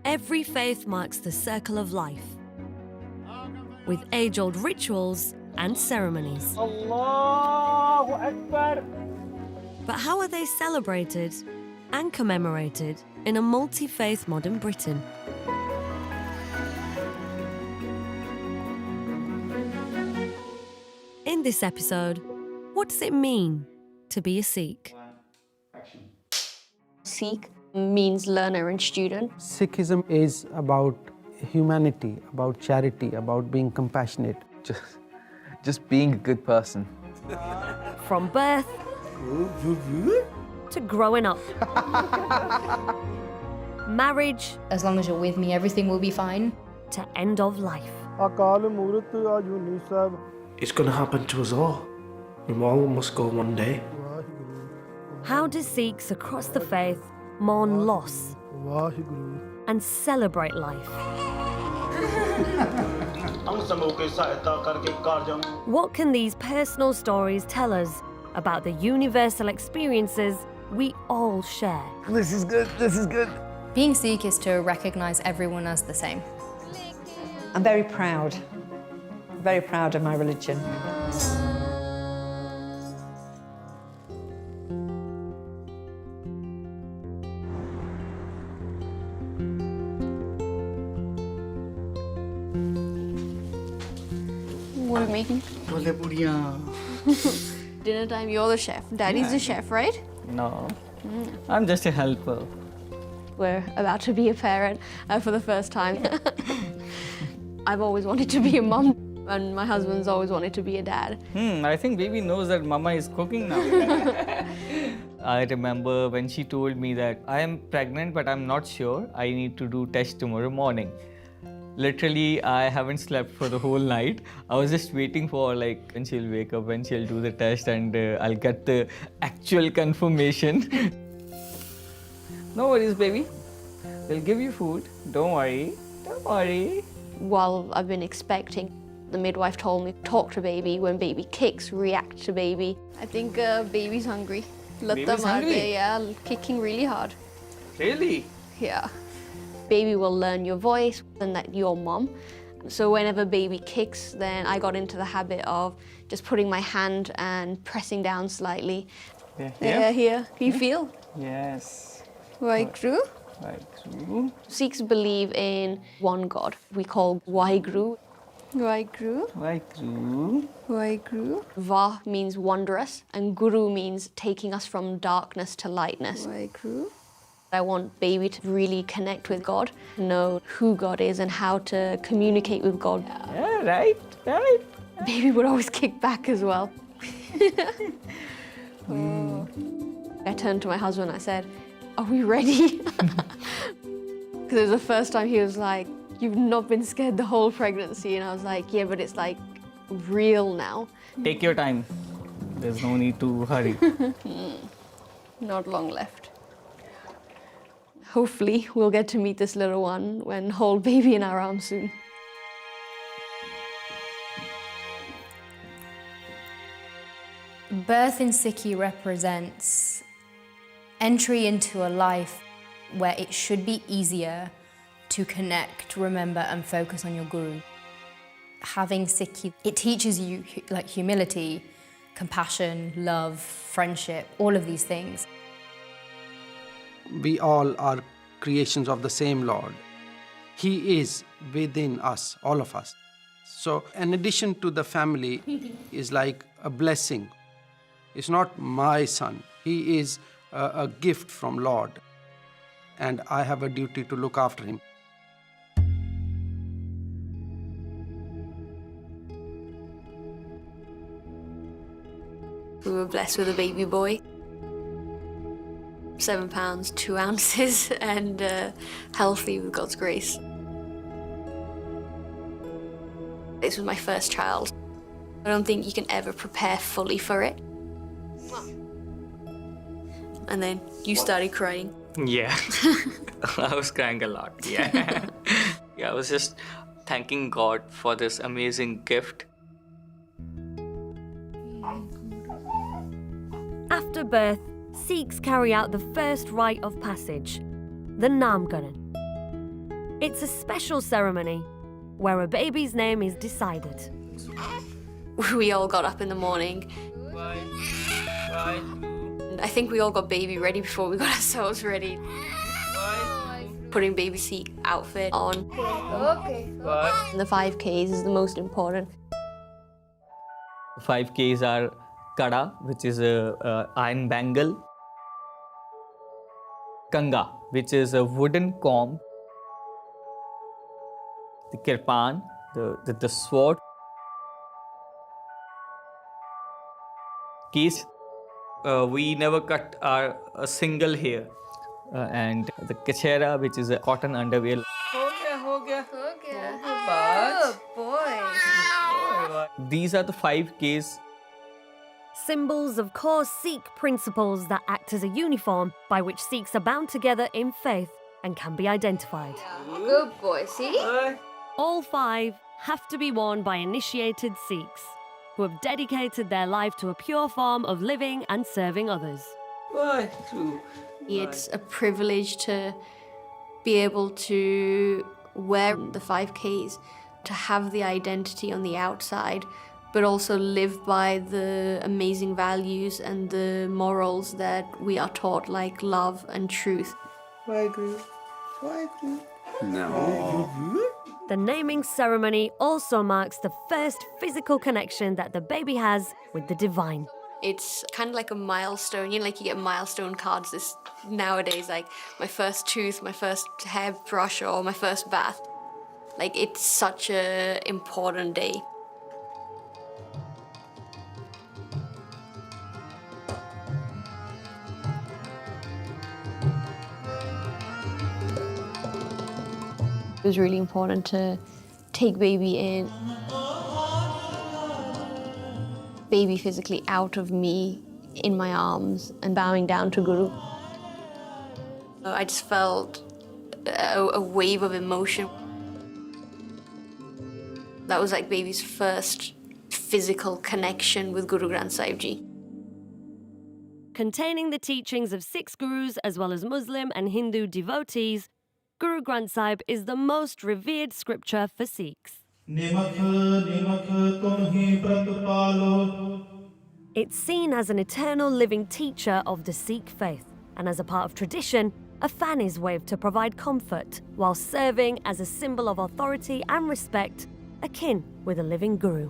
Every faith marks the circle of life, with age-old rituals and ceremonies. Allahu Akbar. But how are they celebrated and commemorated in a multi-faith modern Britain? In this episode, what does it mean to be a Sikh? Sikh means learner and student. Sikhism is about humanity, about charity, about being compassionate. Just being a good person. From birth to growing up. Marriage As long as you're with me, everything will be fine. to end of life. It's going to happen to us all. We all must go one day. How do Sikhs across the faith mourn loss and celebrate life? What can these personal stories tell us about the universal experiences we all share? This is good, this is good. Being Sikh is to recognize everyone as the same. I'm very proud of my religion. What are you making? 𝗃𝗶𝗰𝗲. Dinner time, you're the chef. Daddy's the chef, right? No, I'm just a helper. We're about to be a parent for the first time. I've always wanted to be a mum, and my husband's always wanted to be a dad. I think baby knows that mama is cooking now. I remember when she told me that I am pregnant, but I'm not sure. I need to do test tomorrow morning. Literally, I haven't slept for the whole night. I was just waiting for like when she'll wake up, when she'll do the test, and I'll get the actual confirmation. No worries, baby. We'll give you food. Don't worry. Don't worry. While I've been expecting, the midwife told me, talk to baby. When baby kicks, react to baby. I think baby's hungry. Let Baby's them out hungry? there, yeah, kicking really hard. Really? Yeah. Baby will learn your voice and that you're mom. So whenever baby kicks, then I got into the habit of just putting my hand and pressing down slightly. Yeah, Here. Can you feel? Yes. Right through. Right through. Sikhs believe in one God. We call 𝗏𝗏𝗃. 𝗏𝗏𝗃. Right through. 𝗏𝗏𝗃. Va means wondrous, and Guru means taking us from darkness to lightness. 𝗏𝗏𝗃. I want baby to really connect with God, know who God is and how to communicate with God. Yeah, right, right. Baby would always kick back as well. I turned to my husband and I said, are we ready? Because it was the first time he was like, you've not been scared the whole pregnancy. And I was like, yeah, but it's like real now. Take your time. There's no need to hurry. Not long left. Hopefully, we'll get to meet this little one and hold baby in our arms soon. Birth in Sikhi represents entry into a life where it should be easier to connect, remember, and focus on your guru. Having Sikhi, it teaches you like humility, compassion, love, friendship, all of these things. We all are creations of the same Lord. He is within us, all of us. So in addition to the family is like a blessing. It's not my son. He is a gift from Lord. And I have a duty to look after him. We were blessed with a baby boy. 7 pounds, 2 ounces, and healthy with God's grace. This was my first child. I don't think you can ever prepare fully for it. And then you started crying. Yeah. I was crying a lot, yeah. Yeah, I was just thanking God for this amazing gift. After birth, Sikhs carry out the first rite of passage, the Namkaran. It's a special ceremony where a baby's name is decided. We all got up in the morning. I think we all got baby ready before we got ourselves ready. Putting baby Sikh outfit on. Okay. And the 5Ks is the most important. 5Ks are 𝗏𝗏, which is a iron bangle. 𝗏𝗃𝗲, which is a wooden comb. The 𝗘𝗶𝗯𝗲, the sword. Keys, we never cut a single hair. And the 𝗘𝗅, which is a cotton underwear. These are the 5Ks. Symbols of core Sikh principles that act as a uniform by which Sikhs are bound together in faith and can be identified. Good boy, see? All 5 have to be worn by initiated Sikhs who have dedicated their life to a pure form of living and serving others. It's a privilege to be able to wear the 5Ks, to have the identity on the outside, but also live by the amazing values and the morals that we are taught, like love and truth. The naming ceremony also marks the first physical connection that the baby has with the divine. It's kind of like a milestone, you know, like you get milestone cards nowadays, like my first tooth, my first hairbrush, or my first bath. Like, it's such an important day. It was really important to take baby in. Baby physically out of me, in my arms, and bowing down to Guru. I just felt a wave of emotion. That was like baby's first physical connection with Guru Granth Sahib Ji. Containing the teachings of 6 gurus as well as Muslim and Hindu devotees, Guru Granth Sahib is the most revered scripture for Sikhs. It's seen as an eternal living teacher of the Sikh faith, and as a part of tradition, a fan is waved to provide comfort, while serving as a symbol of authority and respect, akin with a living guru.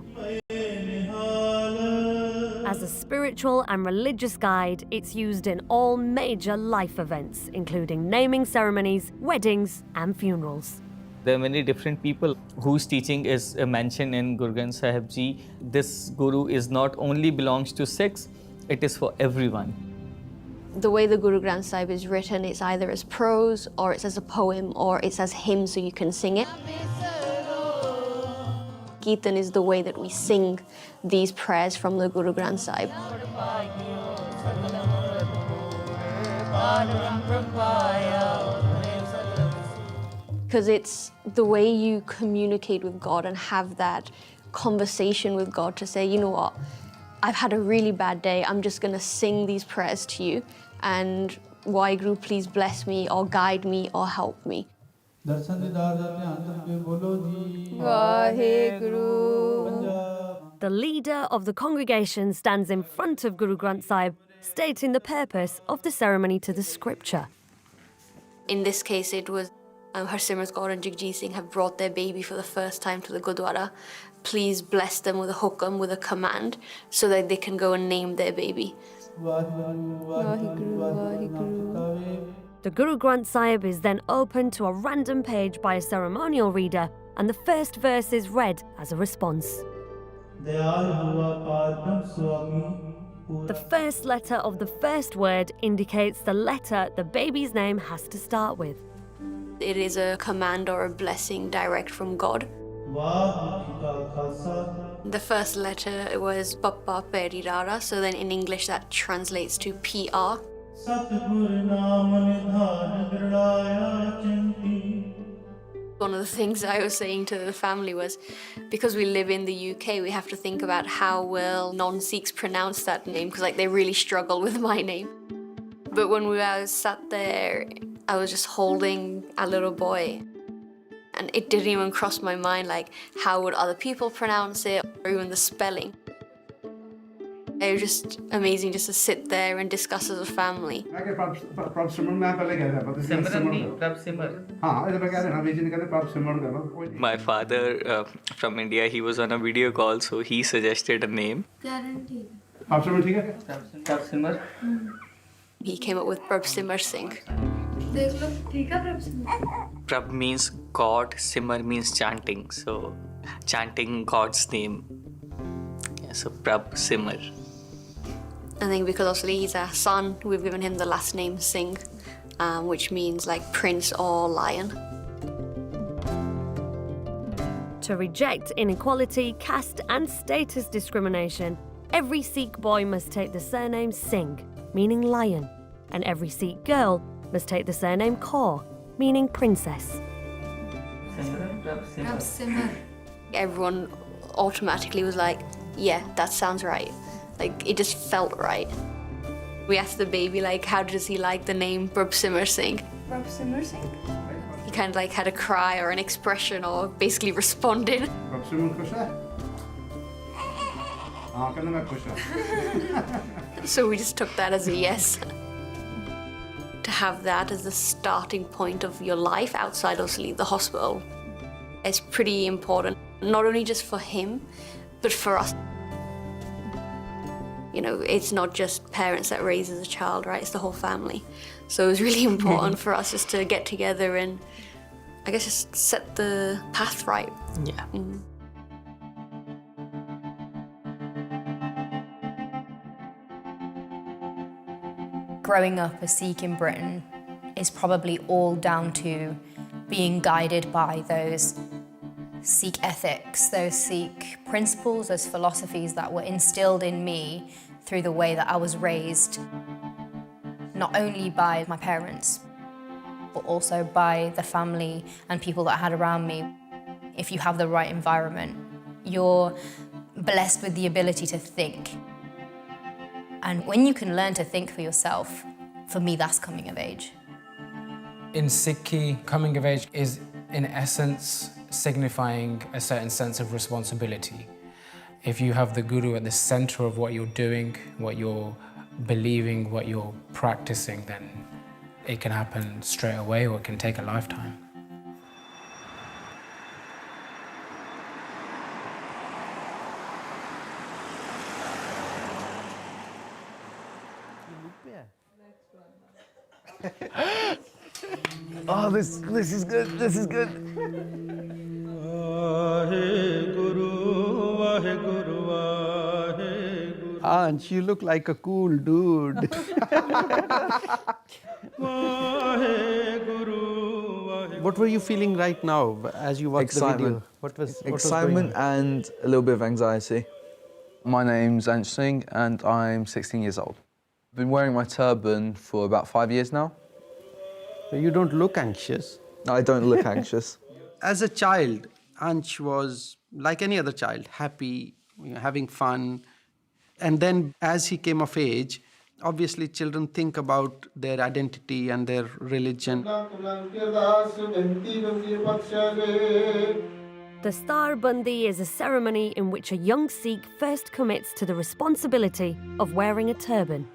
As a spiritual and religious guide, it's used in all major life events, including naming ceremonies, weddings, and funerals. There are many different people whose teaching is mentioned in Guru Granth Sahib Ji. This guru is not only belongs to Sikhs, it is for everyone. The way the Guru Granth Sahib is written, it's either as prose, or it's as a poem, or it's as hymn so you can sing it. Kirtan is the way that we sing these prayers from the Guru Granth Sahib. Because it's the way you communicate with God and have that conversation with God to say, you know what, I've had a really bad day, I'm just going to sing these prayers to you, and Waheguru, please bless me or guide me or help me. The leader of the congregation stands in front of Guru Granth Sahib, stating the purpose of the ceremony to the scripture. In this case, it was Harsimrat Kaur and Jagjit Singh have brought their baby for the first time to the Gurdwara. Please bless them with a hukam, with a command, so that they can go and name their baby. The Guru Granth Sahib is then opened to a random page by a ceremonial reader, and the first verse is read as a response. The first letter of the first word indicates the letter the baby's name has to start with. It is a command or a blessing direct from God. The first letter was 𝗶𝗶𝗃, so then in English that translates to PR. One of the things I was saying to the family was, because we live in the UK, we have to think about how will non-Sikhs pronounce that name, because they really struggle with my name. But when I was sat there, I was just holding a little boy. And it didn't even cross my mind, like, how would other people pronounce it, or even the spelling. It was just amazing just to sit there and discuss as a family. My father from India, he was on a video call, so he suggested a name. He came up with 𝗵𝗶𝗯𝗲. Prab means God, Simar means chanting, so chanting God's name. Yeah, so 𝗵𝗶𝗯𝗲. I think because obviously he's our son, we've given him the last name Singh, which means like prince or lion. To reject inequality, caste and status discrimination, every Sikh boy must take the surname Singh, meaning lion, and every Sikh girl must take the surname Kaur, meaning princess. Everyone automatically was like, yeah, that sounds right. Like, it just felt right. We asked the baby, like, how does he like the name 𝗵𝗶𝗯𝗲? He kind of like had a cry or an expression or basically responded. So we just took that as a yes. To have that as the starting point of your life outside obviously the hospital is pretty important, not only just for him, but for us. You know, it's not just parents that raises a child, right? It's the whole family. So it was really important for us just to get together and, I guess, just set the path right. Yeah. Growing up a Sikh in Britain is probably all down to being guided by those Sikh ethics, those Sikh principles, those philosophies that were instilled in me through the way that I was raised, not only by my parents, but also by the family and people that I had around me. If you have the right environment, you're blessed with the ability to think. And when you can learn to think for yourself, for me, that's coming of age. In Sikhi, coming of age is, in essence, signifying a certain sense of responsibility. If you have the Guru at the center of what you're doing, what you're believing, what you're practicing, then it can happen straight away or it can take a lifetime. Oh, this is good. This is good. Ansh, you look like a cool dude. What were you feeling right now as you watched the video? What was Excitement and a little bit of anxiety. My name's Ansh Singh and I'm 16 years old. I've been wearing my turban for about 5 years now. You don't look anxious. I don't look anxious. As a child, Ansh was like any other child, happy, having fun. And then as he came of age, obviously children think about their identity and their religion. The 𝗙𝗶𝗯𝗲 is a ceremony in which a young Sikh first commits to the responsibility of wearing a turban.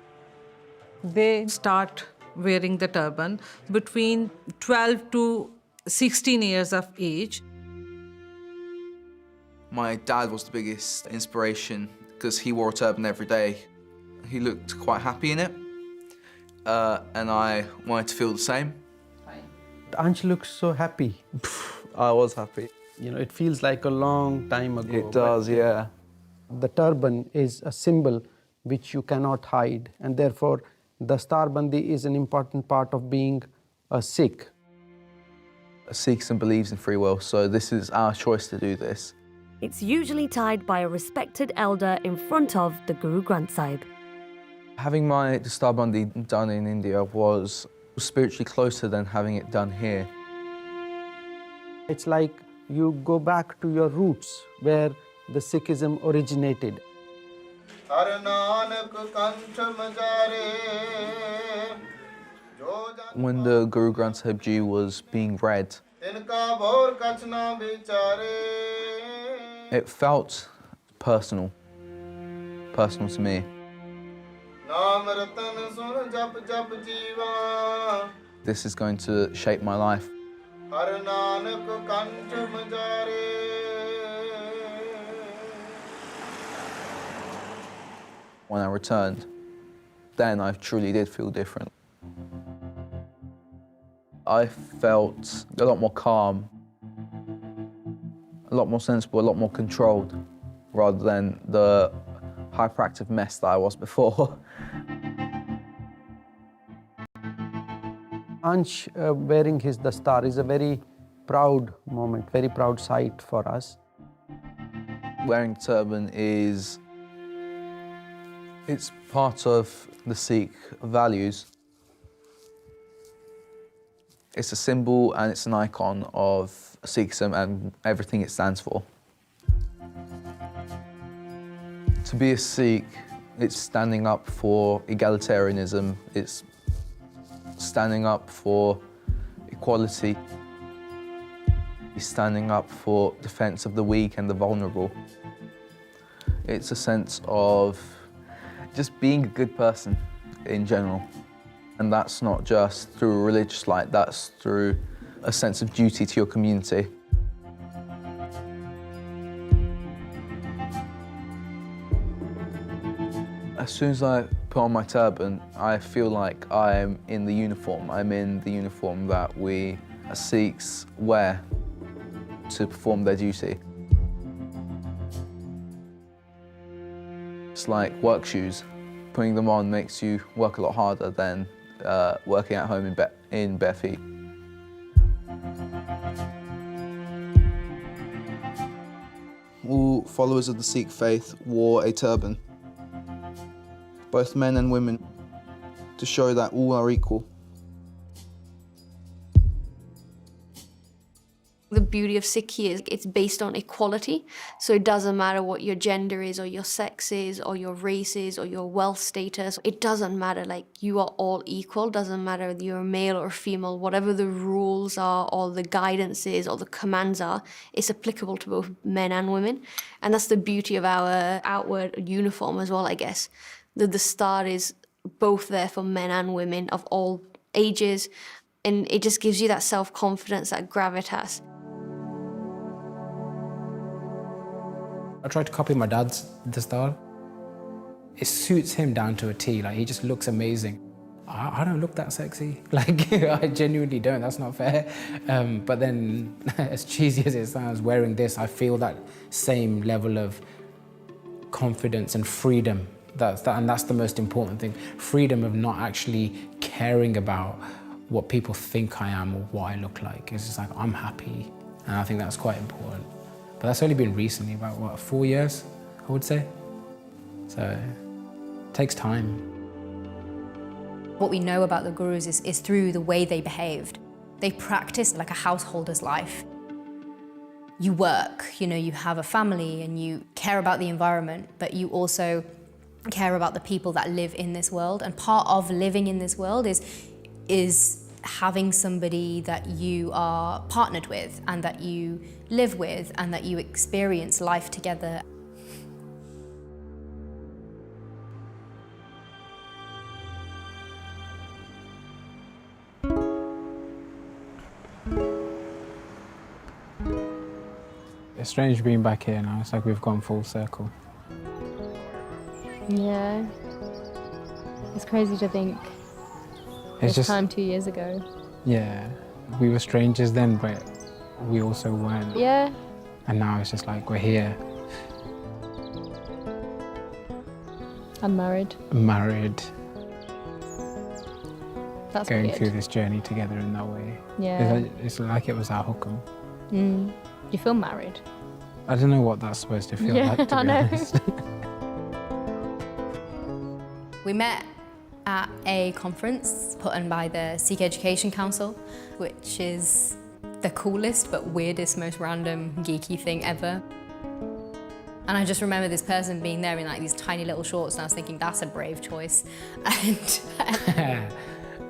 They start wearing the turban between 12 to 16 years of age. My dad was the biggest inspiration because he wore a turban every day. He looked quite happy in it, and I wanted to feel the same. Ansh looks so happy. I was happy. You know, it feels like a long time ago. It does, yeah. The turban is a symbol which you cannot hide, and therefore the 𝗙𝗏 is an important part of being a Sikh. Sikhs and believes in free will, so this is our choice to do this. It's usually tied by a respected elder in front of the Guru Granth Sahib. Having my 𝗙𝗏 done in India was spiritually closer than having it done here. It's like you go back to your roots where the Sikhism originated. When the Guru Granth Sahib Ji was being read, It felt personal to me. This is going to shape my life. When I returned, then I truly did feel different. I felt a lot more calm, a lot more sensible, a lot more controlled, rather than the hyperactive mess that I was before. Ansh wearing his dastar is a very proud moment, very proud sight for us. Wearing turban it's part of the Sikh values. It's a symbol and it's an icon of Sikhism and everything it stands for. To be a Sikh, it's standing up for egalitarianism, it's standing up for equality, it's standing up for defense of the weak and the vulnerable. It's a sense of just being a good person in general. And that's not just through a religious light, that's through a sense of duty to your community. As soon as I put on my turban, I feel like I'm in the uniform. I'm in the uniform that we as Sikhs wear to perform their duty. It's like work shoes. Putting them on makes you work a lot harder than working at home in bare feet. All followers of the Sikh faith wore a turban, both men and women, to show that all are equal. The beauty of Sikhi is it's based on equality. So it doesn't matter what your gender is or your sex is or your race is or your wealth status. It doesn't matter, like you are all equal. Doesn't matter whether you're male or female, whatever the rules are or the guidance is or the commands are, it's applicable to both men and women. And that's the beauty of our outward uniform as well, I guess. The star is both there for men and women of all ages. And it just gives you that self-confidence, that gravitas. I tried to copy my dad's style. It suits him down to a T. Like, he just looks amazing. I don't look that sexy. Like, I genuinely don't. That's not fair. But then, as cheesy as it sounds, wearing this, I feel that same level of confidence and freedom. And that's the most important thing. Freedom of not actually caring about what people think I am or what I look like. It's just like, I'm happy. And I think that's quite important. But that's only been recently, about what, 4 years, I would say. So it takes time. What we know about the gurus is through the way they behaved. They practiced like a householder's life. You work, you have a family and you care about the environment, but you also care about the people that live in this world. And part of living in this world is having somebody that you are partnered with and that you live with and that you experience life together. It's strange being back here now. It's like we've gone full circle. Yeah. It's crazy to think It's this just time 2 years ago. Yeah, we were strangers then, but we also weren't. Yeah. And now it's just like we're here. Unmarried. Married. That's going weird. through this journey together in that way. Yeah. It's like it was our 𝗏𝗏𝗏𝗏. You feel married. I don't know what that's supposed to feel Yeah, like, to I be know. honest. We met at a conference put on by the Sikh Education Council, which is the coolest but weirdest, most random, geeky thing ever. And I just remember this person being there in like these tiny little shorts, and I was thinking, that's a brave choice. And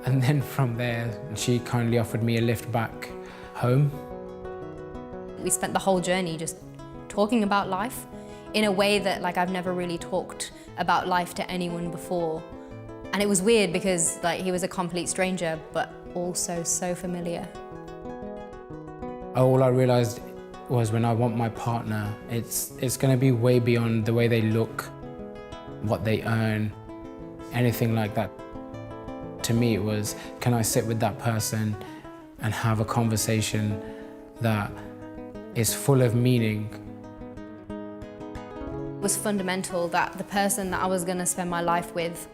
And then from there, she kindly offered me a lift back home. We spent the whole journey just talking about life in a way that I've never really talked about life to anyone before. And it was weird because he was a complete stranger, but also so familiar. All I realized was when I want my partner, it's going to be way beyond the way they look, what they earn, anything like that. To me, it was, can I sit with that person and have a conversation that is full of meaning? It was fundamental that the person that I was going to spend my life with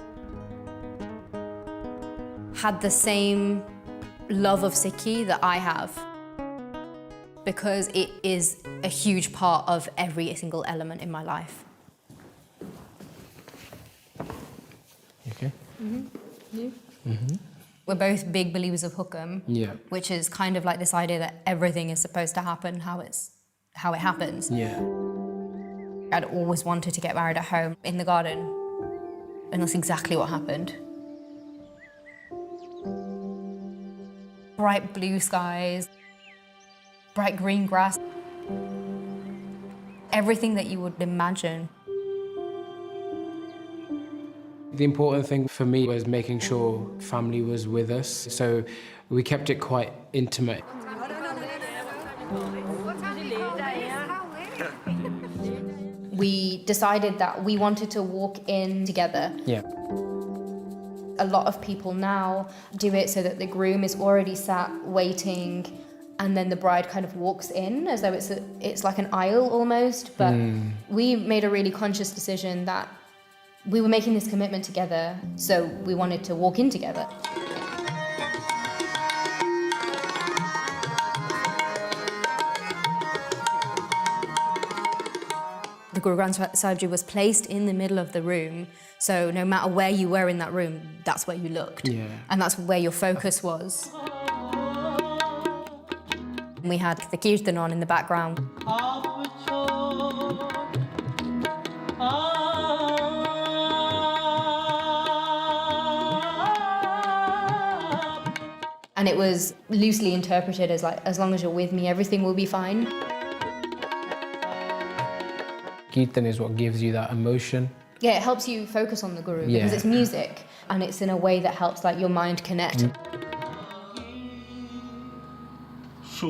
had the same love of Sikhi that I have, because it is a huge part of every single element in my life. Okay. You? We're both big believers of hukam, Yeah. which is kind of like this idea that everything is supposed to happen how it happens. Yeah. I'd always wanted to get married at home in the garden, and that's exactly what happened. Bright blue skies, bright green grass, everything that you would imagine. The important thing for me was making sure family was with us, so we kept it quite intimate. We decided that we wanted to walk in together. Yeah. A lot of people now do it so that the groom is already sat waiting, and then the bride kind of walks in as though it's like an aisle almost. But we made a really conscious decision that we were making this commitment together, so we wanted to walk in together. The Guru Granth Sahib Ji was placed in the middle of the room, so no matter where you were in that room, that's where you looked. Yeah. And that's where your focus was. We had the Kirtan on in the background. And it was loosely interpreted as long as you're with me, everything will be fine. Kirtan is what gives you that emotion. Yeah, it helps you focus on the Guru Yeah. because it's music, and it's in a way that helps your mind connect. ਸੋ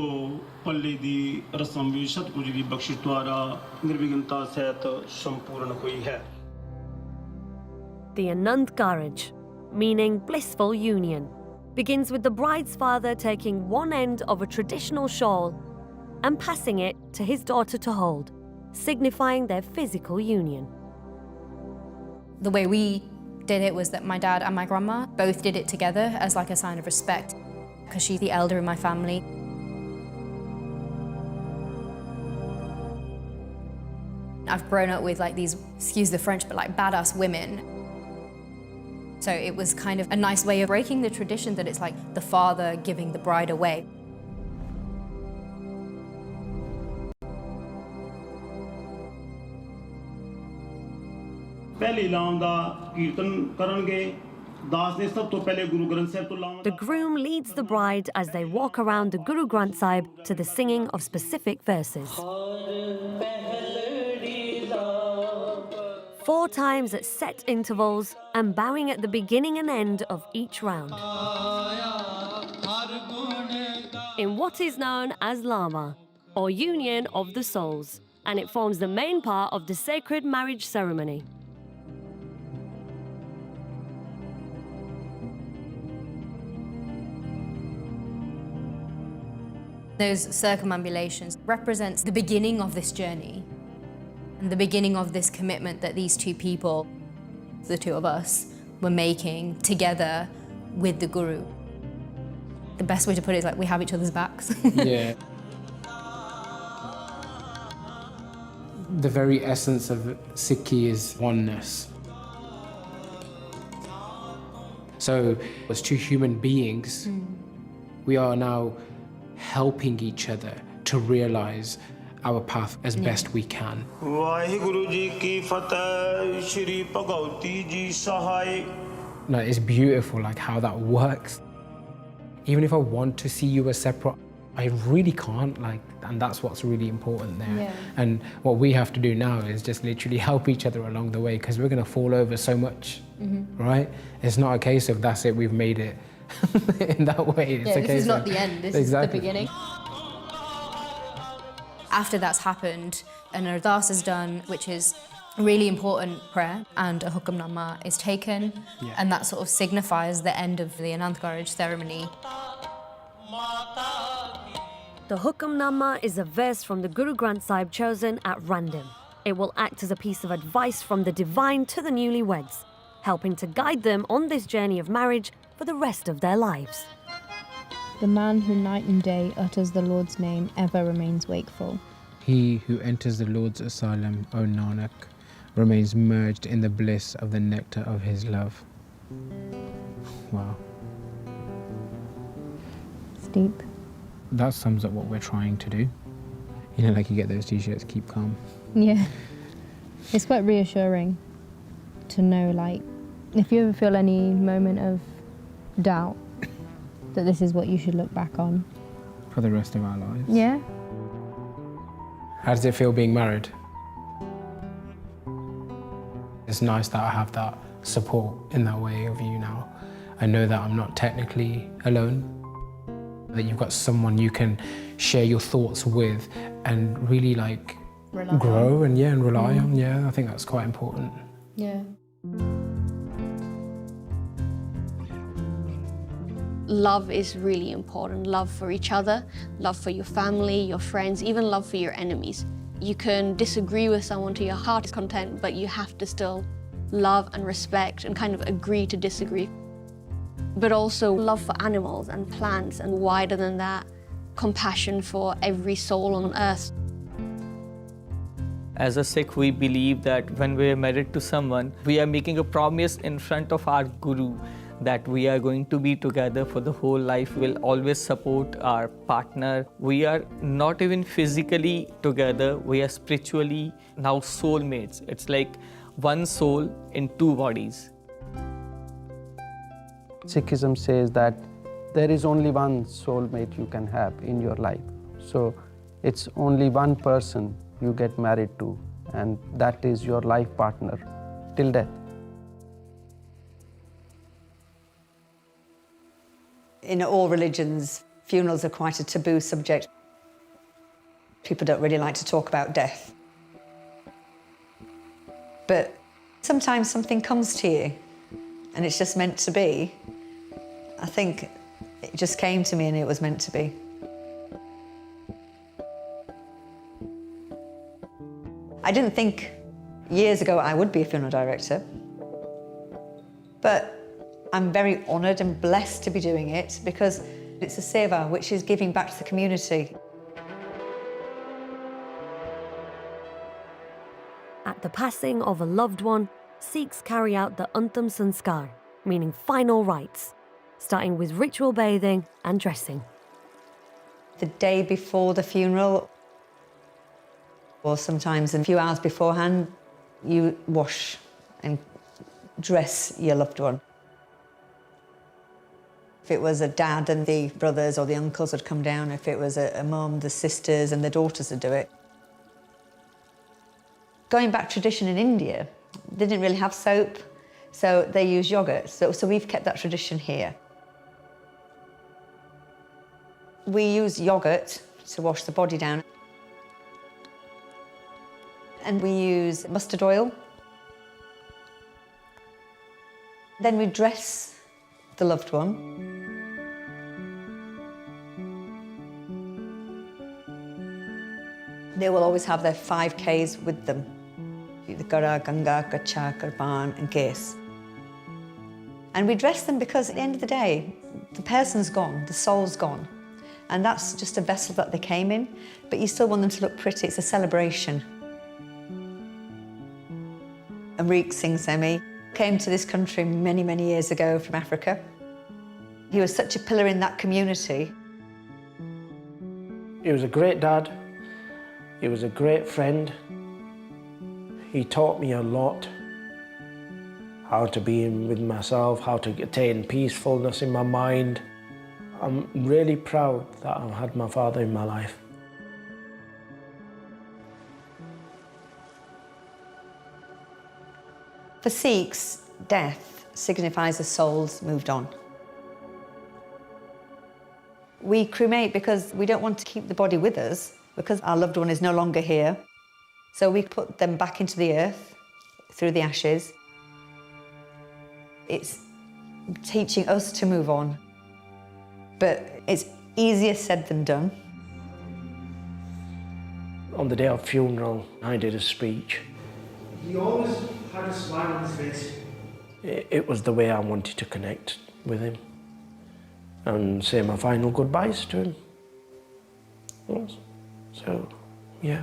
ਪੱਲੇ ਦੀ ਰਸਮ ਵੀ ਸਤਿਗੁਰੂ ਜੀ ਦੀ ਬਖਸ਼ਿਸ਼ ਦੁਆਰਾ ਨਿਰਵਿਘਨਤਾ ਸਹਿਤ ਸੰਪੂਰਨ ਹੋਈ ਹੈ। The Anand Karaj, meaning blissful union, begins with the bride's father taking one end of a traditional shawl and passing it to his daughter to hold, signifying their physical union. The way we did it was that my dad and my grandma both did it together as a sign of respect, because she's the elder in my family. I've grown up with these, excuse the French, but badass women. So it was kind of a nice way of breaking the tradition that it's the father giving the bride away. ਪਹਿਲੇ ਲਾਉਣ ਦਾ ਕੀਰਤਨ ਕਰਨਗੇ ਦਾਸ ਨੇ ਸਭ ਤੋਂ ਪਹਿਲੇ ਗੁਰੂ ਗ੍ਰੰਥ ਸਾਹਿਬ ਤੋਂ ਲਾਉਣ The groom leads the bride as they walk around the Guru Granth Sahib to the singing of specific verses. 4 times at set intervals and bowing at the beginning and end of each round. In what is known as Lama, or union of the souls, and it forms the main part of the sacred marriage ceremony. Those circumambulations represents the beginning of this journey and the beginning of this commitment that these two people, the two of us, were making together with the Guru. The best way to put it is we have each other's backs. Yeah. The very essence of Sikhi is oneness. So, as two human beings, we are now helping each other to realize our path as best we can. Waheguru ji ਕੀ ਫਤਿਹ ਸ਼੍ਰੀ ਭਗਵਤੀ ਜੀ ਸਹਾਇ। No, it's beautiful how that works. Even if I want to see you as separate, I really can't, and that's what's really important there. Yeah. And what we have to do now is just literally help each other along the way, because we're going to fall over so much, right? It's not a case of that's it, we've made it in that way. It's a this case is not of, the end, this exactly. is the beginning. After that's happened, an ardas is done, which is really important prayer, and a hukamnama is taken, and that sort of signifies the end of the Anand ceremony. The Hukamnama is a verse from the Guru Granth Sahib chosen at random. It will act as a piece of advice from the divine to the newlyweds, helping to guide them on this journey of marriage for the rest of their lives. The man who night and day utters the Lord's name ever remains wakeful. He who enters the Lord's asylum, O Nanak, remains merged in the bliss of the nectar of his love. Wow. It's deep. That sums up what we're trying to do. You know, like you get those t-shirts, keep calm. Yeah. It's quite reassuring to know, like, if you ever feel any moment of doubt, that this is what you should look back on. For the rest of our lives. Yeah. How does it feel being married? It's nice that I have that support in that way of you now. I know that I'm not technically alone, that you've got someone you can share your thoughts with and really grow and rely on. Yeah, I think that's quite important. Yeah. Love is really important. Love for each other, love for your family, your friends, even love for your enemies. You can disagree with someone to your heart's content, but you have to still love and respect and kind of agree to disagree. But also love for animals and plants, and wider than that, compassion for every soul on earth. As a Sikh, we believe that when we are married to someone, we are making a promise in front of our Guru that we are going to be together for the whole life. We'll always support our partner. We are not even physically together, we are spiritually now soulmates. It's like one soul in two bodies. Sikhism says that there is only one soulmate you can have in your life. So it's only one person you get married to, and that is your life partner till death. In all religions, funerals are quite a taboo subject. People don't really like to talk about death. But sometimes something comes to you and it's just meant to be. I think it just came to me and it was meant to be. I didn't think years ago I would be a funeral director, but I'm very honoured and blessed to be doing it because it's a seva, which is giving back to the community. At the passing of a loved one, Sikhs carry out the Antam Sanskar, meaning final rites, starting with ritual bathing and dressing. The day before the funeral, or sometimes a few hours beforehand, you wash and dress your loved one. If it was a dad, and the brothers or the uncles would come down. If it was a mum, the sisters and the daughters would do it. Going back tradition in India, they didn't really have soap, so they used yogurt. So we've kept that tradition here. We use yogurt to wash the body down. And we use mustard oil. Then we dress the loved one. They will always have their 5 Ks with them. The Gara, Ganga, Gacha, Karban and Ges. And we dress them because at the end of the day, the person's gone, the soul's gone. And that's just a vessel that they came in, but you still want them to look pretty. It's a celebration. 𝗵𝗶𝗃𝗃𝗃 came to this country many, many years ago from Africa. He was such a pillar in that community. He was a great dad. He was a great friend. He taught me a lot. How to be with myself, how to attain peacefulness in my mind, I'm really proud that I've had my father in my life. For Sikhs, death signifies the soul's moved on. We cremate because we don't want to keep the body with us, because our loved one is no longer here. So we put them back into the earth through the ashes. It's teaching us to move on, but it's easier said than done. On the day of funeral, I did a speech. He always had a smile on his face. It was the way I wanted to connect with him and say my final goodbyes to him. So, yeah.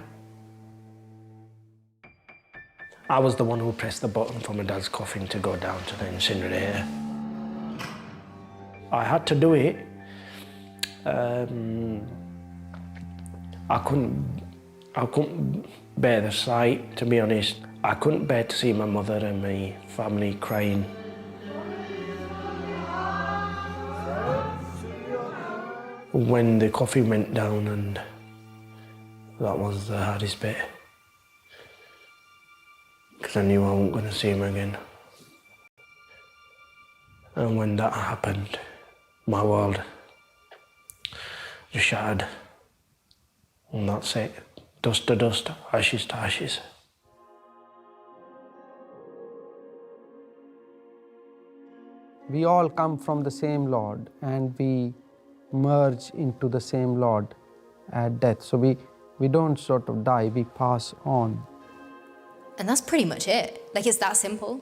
I was the one who pressed the button for my dad's coffin to go down to the incinerator. I had to do it. I couldn't bear the sight, to be honest. I couldn't bear to see my mother and my family crying. When the coffin went down, and that was the hardest bit, because I knew I wasn't going to see him again. And when that happened, my world just shattered. And that's it. Dust to dust, ashes to ashes. We all come from the same Lord, and we merge into the same Lord at death. So we don't sort of die, we pass on. And that's pretty much it. Like, it's that simple.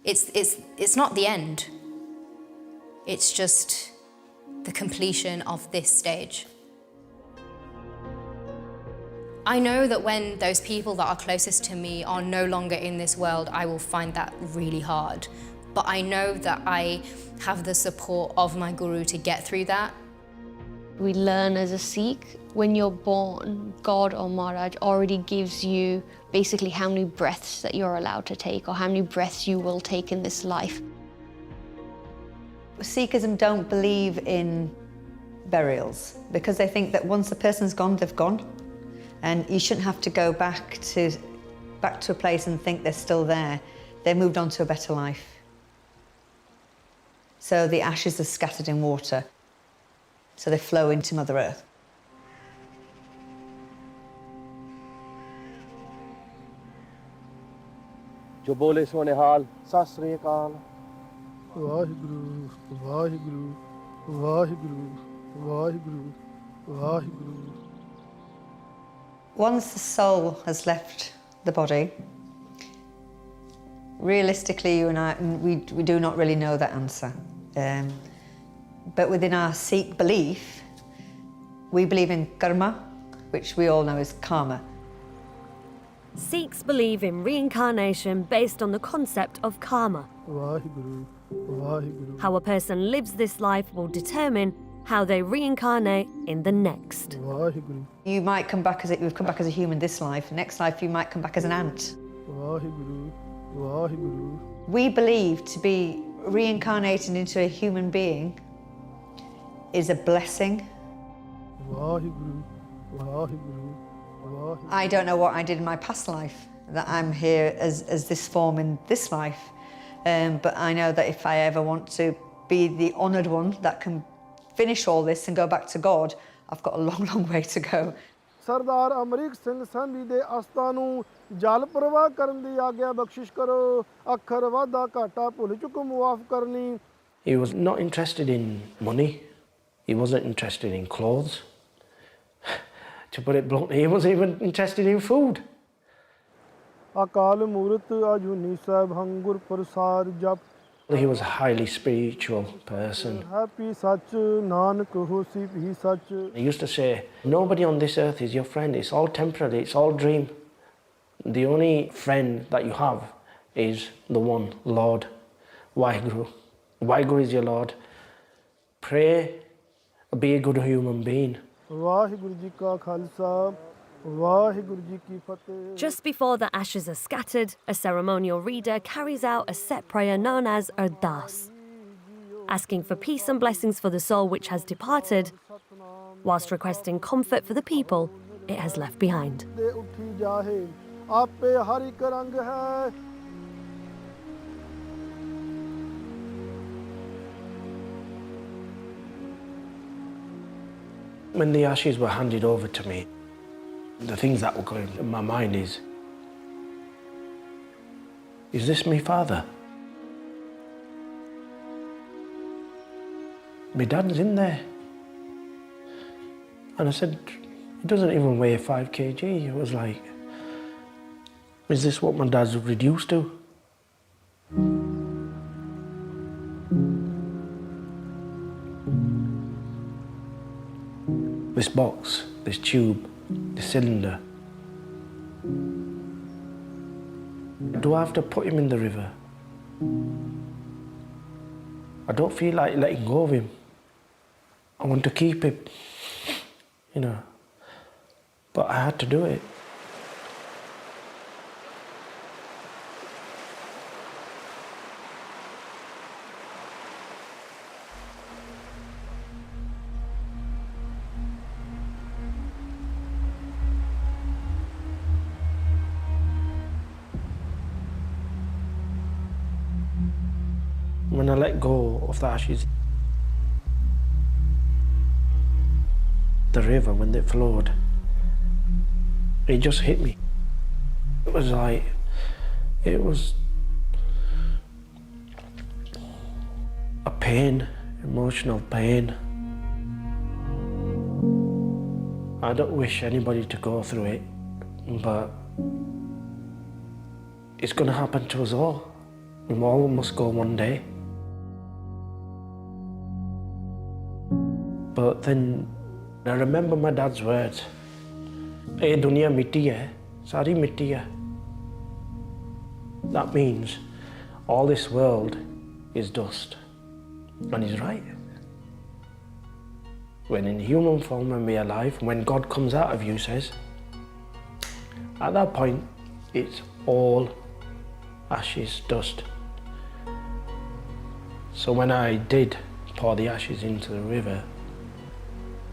It's not the end. It's just the completion of this stage. I know that when those people that are closest to me are no longer in this world, I will find that really hard. But I know that I have the support of my guru to get through that. We learn as a Sikh, when you're born, God or Maharaj already gives you basically how many breaths that you're allowed to take, or how many breaths you will take in this life. Sikhism don't believe in burials because they think that once a person's gone, they've gone. And you shouldn't have to go back to a place and think they're still there. They moved on to a better life. So the ashes are scattered in water, so they flow into Mother Earth. जो बोले सो निहाल सत श्री अकाल Waheguru Waheguru Waheguru Waheguru Waheguru. Once the soul has left the body, realistically, you and I, we do not really know that answer. But within our Sikh belief, we believe in karma, which we all know is karma. Sikhs believe in reincarnation based on the concept of karma. How a person lives this life will determine how they reincarnate in the next. You might come back you've come back as a human this life. Next life, you might come back as an ant. We believe to be reincarnated into a human being is a blessing. I don't know what I did in my past life, that I'm here as this form in this life. But I know that if I ever want to be the honoured one that can finish all this and go back to God, I've got a long, long way to go. सरदार अमरीक सिंह संधि दे आस्था नूं जल प्रवाह करन दी आग्या बख्शिश करो अखर वादा घाटा भुल चुक मुआफ करनी. He was not interested in money. He wasn't interested in clothes. To put it bluntly, he wasn't even interested in food. अकाल मूरत अजूनी साहब हंगुर प्रसार जप. He was a highly spiritual person. He used to say, nobody on this earth is your friend. It's all temporary, it's all dream. The only friend that you have is the one, Lord, Waheguru. Waheguru is your Lord. Pray, be a good human being. Just before the ashes are scattered, a ceremonial reader carries out a set prayer known as Ardas. asking for peace and blessings for the soul which has departed, whilst requesting comfort for the people it has left behind. When the ashes were handed over to me, the things that were going in my mind is this my father? My dad's in there. And I said, he doesn't even weigh 5 kg. It was like, is this what my dad's reduced to? This box, this tube, this cylinder. Do I have to put him in the river? I don't feel like letting go of him. I want to keep him, you know, but I had to do it. When I let go of the ashes, the river, when it flowed, it just hit me. It was like, it was a pain, emotional pain. I don't wish anybody to go through it, but it's going to happen to us all. We all must go one day. But then I remember my dad's words. "Ye duniya mitti hai, sari mitti hai." That means all this world is dust. And he's right. When in human form and we are alive, when God comes out of you, says, at that point, it's all ashes, dust. So when I did pour the ashes into the river,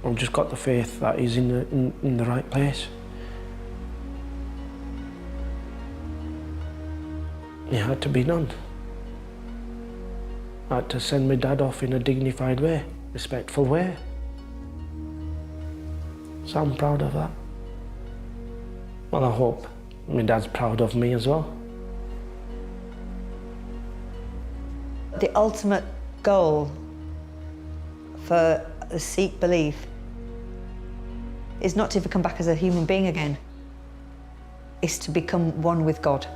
I've just got the faith that he's in the right place. It had to be done. I had to send my dad off in a dignified way, respectful way. So I'm proud of that. Well, I hope my dad's proud of me as well. The ultimate goal for the Sikh belief is not to ever come back as a human being again. It's to become one with God.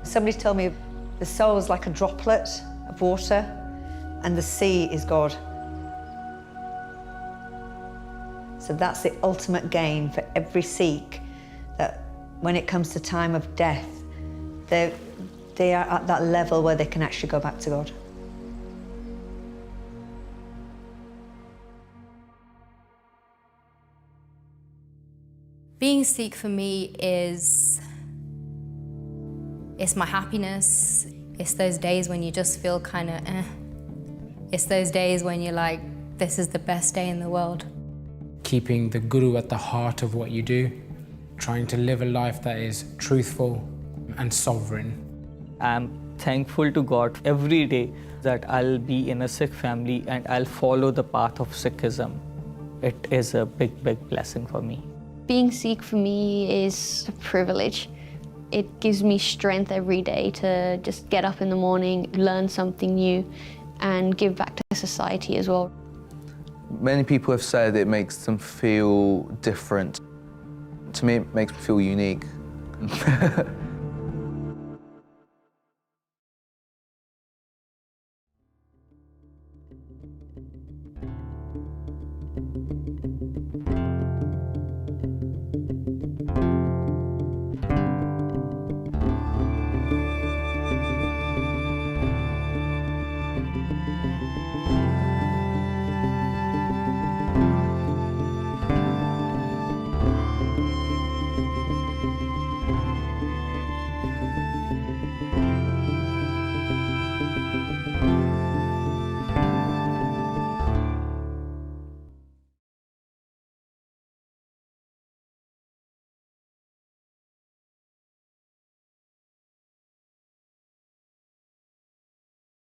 Somebody's told me the soul is like a droplet of water and the sea is God. So that's the ultimate gain for every Sikh, that when it comes to time of death, they are at that level where they can actually go back to God. Being Sikh for me it's my happiness. It's those days when you just feel kind of It's those days when you're like, this is the best day in the world. Keeping the Guru at the heart of what you do, trying to live a life that is truthful and sovereign. I'm thankful to God every day that I'll be in a Sikh family and I'll follow the path of Sikhism. It is a big, big blessing for me. Being Sikh for me is a privilege. It gives me strength every day to just get up in the morning, learn something new, and give back to society as well. Many people have said it makes them feel different. To me, it makes me feel unique.